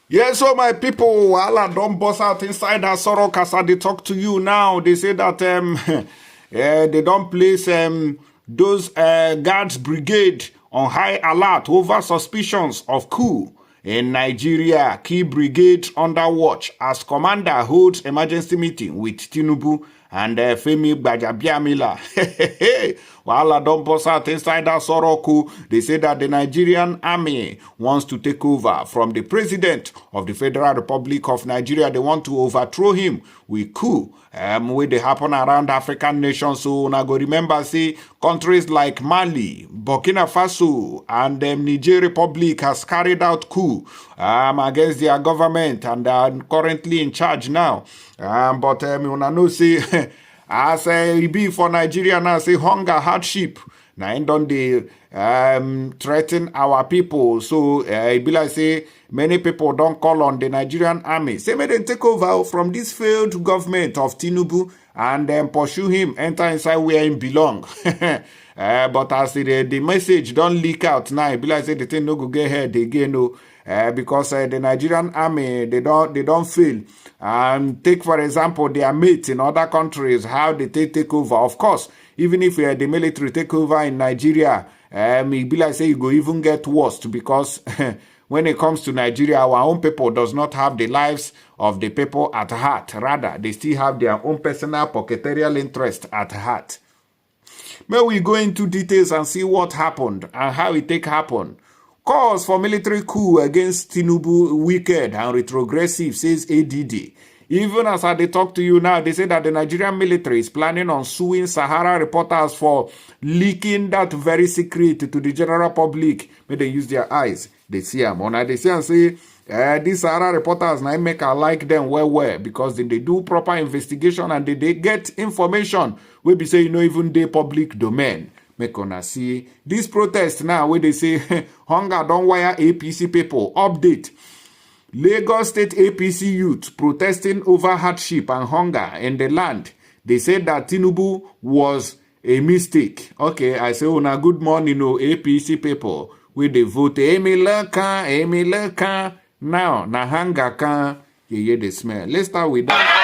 Yes, so my people, Wala don't bust out inside that sorrow as they talk to you now. They say that they don't place those guards brigade on high alert over suspicions of coup in Nigeria. Key brigade under watch as commander holds emergency meeting with Tinubu and Femi Gbajabiamila. While don't bust out inside that Soroku, they say that the Nigerian army wants to take over from the president of the Federal Republic of Nigeria. They want to overthrow him with coup. Where they happen around African nations. So now go remember, say countries like Mali, Burkina Faso, and Niger Republic has carried out coup against their government and are currently in charge now. But you know, say as it be for Nigeria now, say hunger, hardship. Now, don't they threaten our people? So it be like say many people don't call on the Nigerian army. Say may they take over from this failed government of Tinubu and then pursue him, enter inside where he belong. But as the message don't leak out now, it be like say the thing no go get ahead again, no. Because the Nigerian army they don't fail. Take for example their mates in other countries, how they take over. Of course, even if the military take over in Nigeria, it be like say you go even get worse because when it comes to Nigeria, our own people does not have the lives of the people at heart. Rather, they still have their own personal pocketerial interest at heart. May we go into details and see what happened and how it happen. Calls for military coup against Tinubu wicked and retrogressive, says ADD. Even as they talk to you now, they say that the Nigerian military is planning on suing Sahara reporters for leaking that very secret to the general public. May they use their eyes. They see them. When they see and say, these Sahara reporters, now make I like them well, because they do proper investigation and they get information where we say, you know, even the public domain. Make una see this protest now where they say hunger don't wire APC people. Update. Lagos State APC youth protesting over hardship and hunger in the land. They said that Tinubu was a mistake. Okay, I say, una good morning, no APC people. Where they vote, Emileka. Now, na hunger can, you hear the smell. Let's start with that.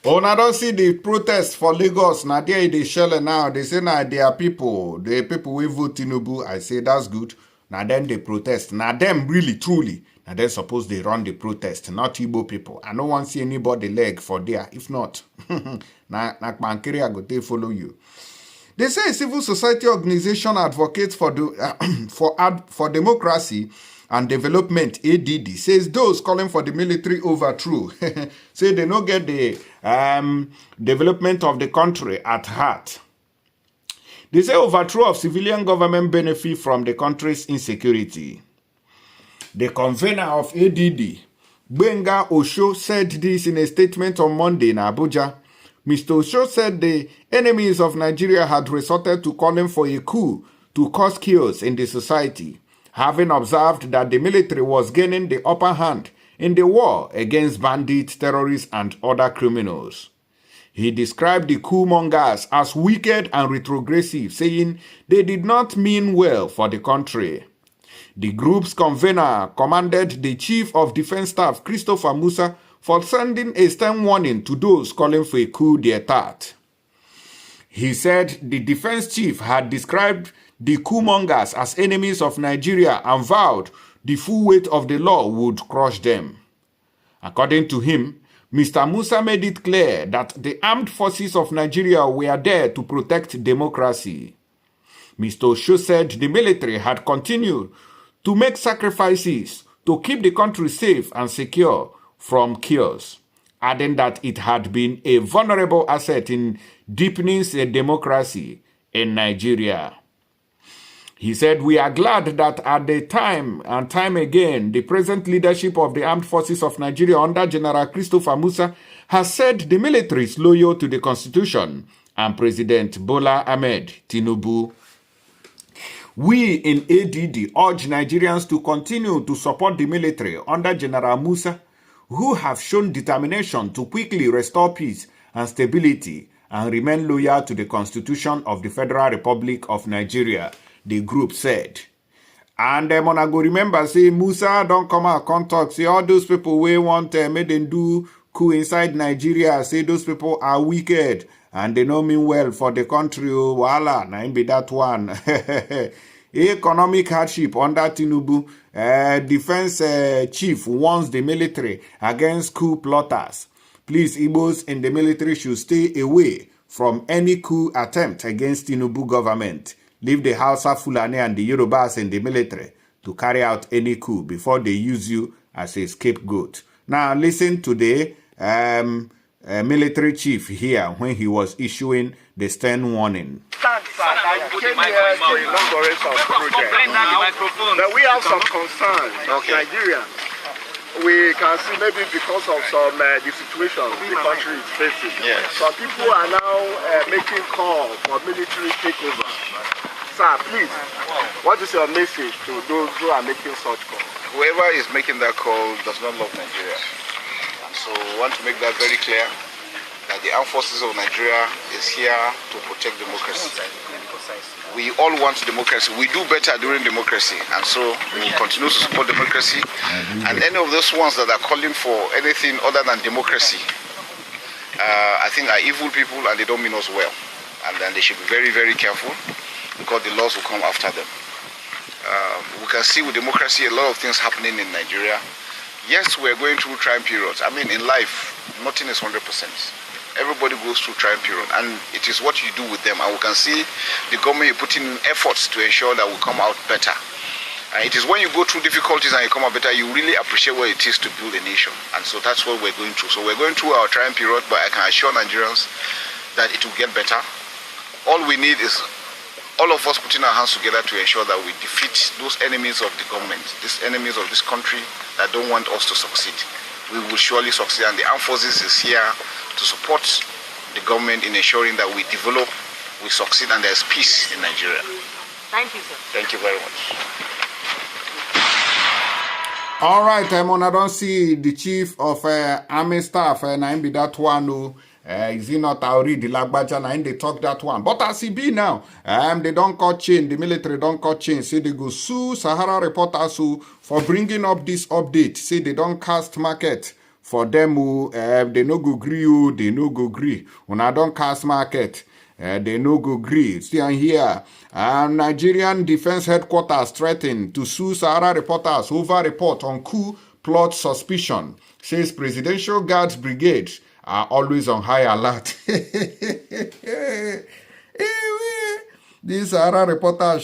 Oh, now don't see the protest for Lagos. Now there they shell now. They say now they are people. The people will vote Tinubu. I say that's good. Now then they protest. Now them really, truly. Now then suppose they run the protest. Not Igbo people. I don't want to see anybody leg for there. If not, now Bankiri I go they follow you. They say a civil society organization advocates for the for democracy and development, ADD, says those calling for the military overthrow say they don't get the development of the country at heart. They say overthrow of civilian government benefit from the country's insecurity. The convener of ADD, Benga Osho, said this in a statement on Monday in Abuja. Mr. Osho said the enemies of Nigeria had resorted to calling for a coup to cause chaos in the society, having observed that the military was gaining the upper hand in the war against bandits, terrorists, and other criminals. He described the coup mongers as wicked and retrogressive, saying they did not mean well for the country. The group's convener commanded the Chief of Defense Staff, Christopher Musa, for sending a stern warning to those calling for a coup d'etat. He said the defense chief had described the coup mongers as enemies of Nigeria and vowed the full weight of the law would crush them. According to him, Mr. Musa made it clear that the armed forces of Nigeria were there to protect democracy. Mr. Osho said the military had continued to make sacrifices to keep the country safe and secure from chaos, adding that it had been a vulnerable asset in deepening democracy in Nigeria. He said, "We are glad that at the time and time again, the present leadership of the armed forces of Nigeria under General Christopher Musa has said the military is loyal to the Constitution and President Bola Ahmed Tinubu. We in ADD urge Nigerians to continue to support the military under General Musa, who have shown determination to quickly restore peace and stability and remain loyal to the Constitution of the Federal Republic of Nigeria," the group said. And I go remember, say, Musa don't come out, come talk, say, all those people we want make them do coup inside Nigeria, say those people are wicked and they don't mean well for the country. Voila, na be that one. Economic hardship under Tinubu. Defense chief warns the military against coup plotters. Please, Igbos in the military should stay away from any coup attempt against Tinubu government. Leave the Hausa, Fulani and the Yorubas in the military to carry out any coup before they use you as a scapegoat. Now listen to the military chief here when he was issuing the stern warning. But we have some concerns as Nigerians. We can see maybe because of some the situation the country is facing. Yes. Some people are now making calls for military takeover. Sir, please, what is your message to those who are making such calls? Whoever is making that call does not love Nigeria. And so we want to make that very clear, that the armed forces of Nigeria is here to protect democracy. We all want democracy. We do better during democracy. And so we will continue to support democracy. And any of those ones that are calling for anything other than democracy, I think are evil people and they don't mean us well. And then they should be very, very careful, because the laws will come after them. We can see with democracy a lot of things happening in Nigeria. Yes, we're going through trying periods. I mean, in life, nothing is 100%. Everybody goes through trying period, and it is what you do with them. And we can see the government putting in efforts to ensure that we come out better. And it is when you go through difficulties and you come out better, you really appreciate what it is to build a nation. And so that's what we're going through. So we're going through our trying period, but I can assure Nigerians that it will get better. All we need is all of us putting our hands together to ensure that we defeat those enemies of the government, these enemies of this country that don't want us to succeed. We will surely succeed, and the armed forces is here to support the government in ensuring that we develop, we succeed, and there's peace in Nigeria. Thank you, sir. Thank you very much. All right, I don't see the chief of army staff, and I be that one. Is he not already Lagbaja and they talk that one? But as he be now, they don't cut chain, the military don't cut chain. Say they go sue Sahara Reporters for bringing up this update. Say they don't cast market for them who they no go agree, they no go agree. When I don't cast market, they no go agree. See here, Nigerian Defense Headquarters threatened to sue Sahara Reporters over report on coup plot suspicion. Says Presidential Guards Brigade are always on high alert. This Sahara Reporter,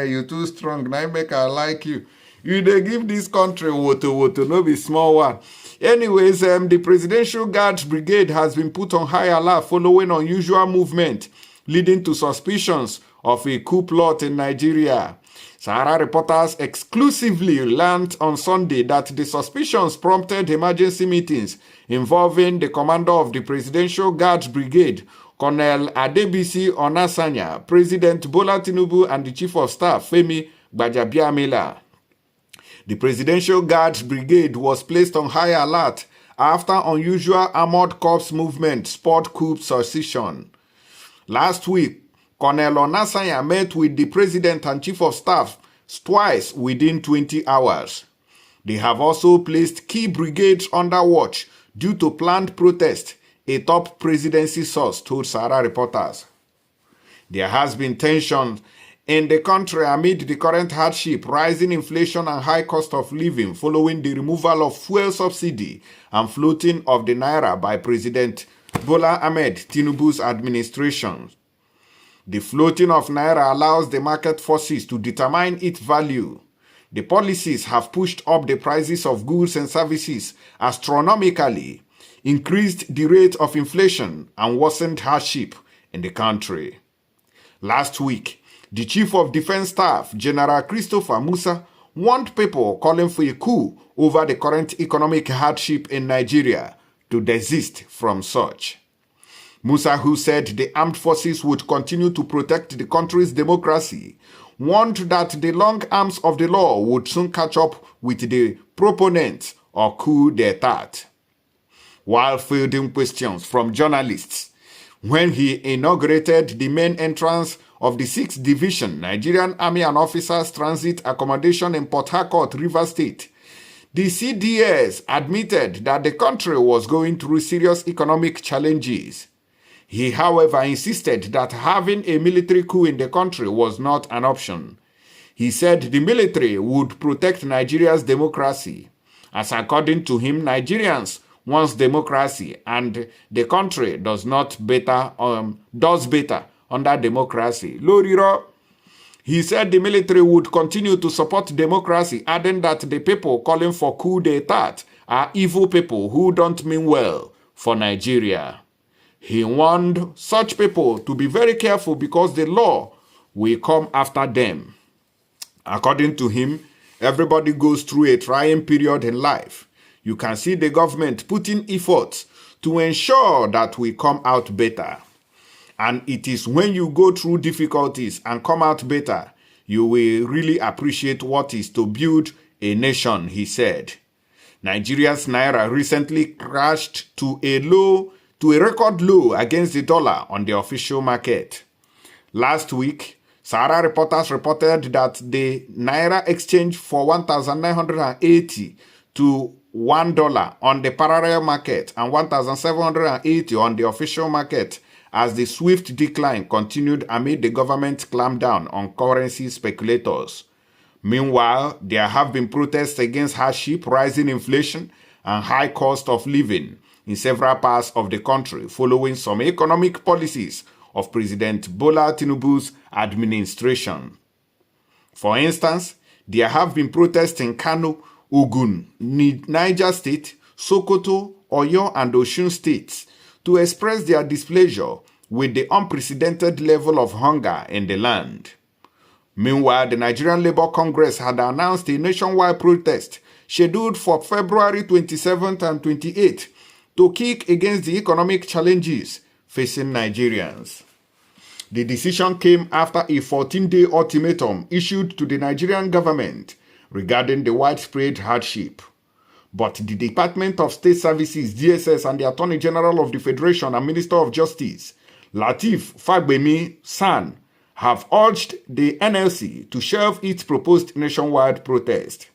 you too strong. Now make I like you. You they give this country woto, no be small one. Anyways, the Presidential Guards Brigade has been put on high alert following unusual movement leading to suspicions of a coup plot in Nigeria. Sahara Reporters exclusively learned on Sunday that the suspicions prompted emergency meetings involving the commander of the Presidential Guards Brigade, Colonel Adebisi Onasanya, President Bola Tinubu, and the Chief of Staff, Femi Gbajabiamila. The Presidential Guards Brigade was placed on high alert after unusual armored corps movement spurred coup suspicion. Last week, Colonel Onasanya met with the President and Chief of Staff twice within 20 hours. They have also placed key brigades under watch due to planned protest, a top presidency source told Sahara Reporters. There has been tension in the country amid the current hardship, rising inflation and high cost of living following the removal of fuel subsidy and floating of the naira by President Bola Ahmed Tinubu's administration. The floating of naira allows the market forces to determine its value. The policies have pushed up the prices of goods and services astronomically, increased the rate of inflation, and worsened hardship in the country. Last week, the Chief of Defense Staff, General Christopher Musa, warned people calling for a coup over the current economic hardship in Nigeria to desist from such. Musa, who said the armed forces would continue to protect the country's democracy, warned that the long arms of the law would soon catch up with the proponents of coup d'etat. While fielding questions from journalists, when he inaugurated the main entrance of the 6th Division Nigerian Army and Officers Transit Accommodation in Port Harcourt, Rivers State, the CDS admitted that the country was going through serious economic challenges. He, however, insisted that having a military coup in the country was not an option. He said the military would protect Nigeria's democracy, as according to him, Nigerians want democracy and the country does better under democracy. Loriro. He said the military would continue to support democracy, adding that the people calling for coup d'etat are evil people who don't mean well for Nigeria. He warned such people to be very careful because the law will come after them. According to him, everybody goes through a trying period in life. You can see the government putting efforts to ensure that we come out better. And it is when you go through difficulties and come out better, you will really appreciate what is to build a nation, he said. Nigeria's naira recently crashed to a record low against the dollar on the official market. Last week, Sahara reporters reported that the naira exchanged for 1,980 to $1 on the parallel market and 1,780 on the official market as the swift decline continued amid the government's clampdown on currency speculators. Meanwhile, there have been protests against hardship, rising inflation, and high cost of living in several parts of the country following some economic policies of President Bola Tinubu's administration. For instance, there have been protests in Kano, Ogun, Niger State, Sokoto, Oyo, and Osun states to express their displeasure with the unprecedented level of hunger in the land. Meanwhile, the Nigerian Labour Congress had announced a nationwide protest scheduled for February 27th and 28th to kick against the economic challenges facing Nigerians. The decision came after a 14-day ultimatum issued to the Nigerian government regarding the widespread hardship. But the Department of State Services, DSS, and the Attorney General of the Federation and Minister of Justice, Lateef Fagbemi San, have urged the NLC to shelve its proposed nationwide protest.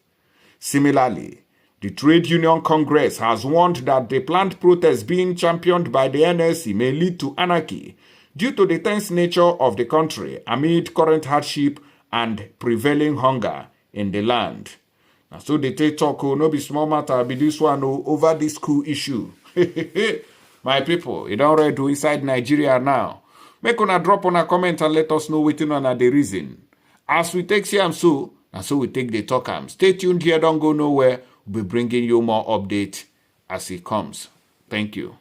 Similarly, the Trade Union Congress has warned that the planned protest being championed by the NLC may lead to anarchy due to the tense nature of the country amid current hardship and prevailing hunger in the land. And so they talk, no be small matter, be this one over this coup issue. My people, you don't already do inside Nigeria now. Make una drop on a comment and let us know waiting on the reason. As we take CM so, and so we take the talk. Stay tuned here, don't go nowhere. We'll be bringing you more update as it comes. Thank you.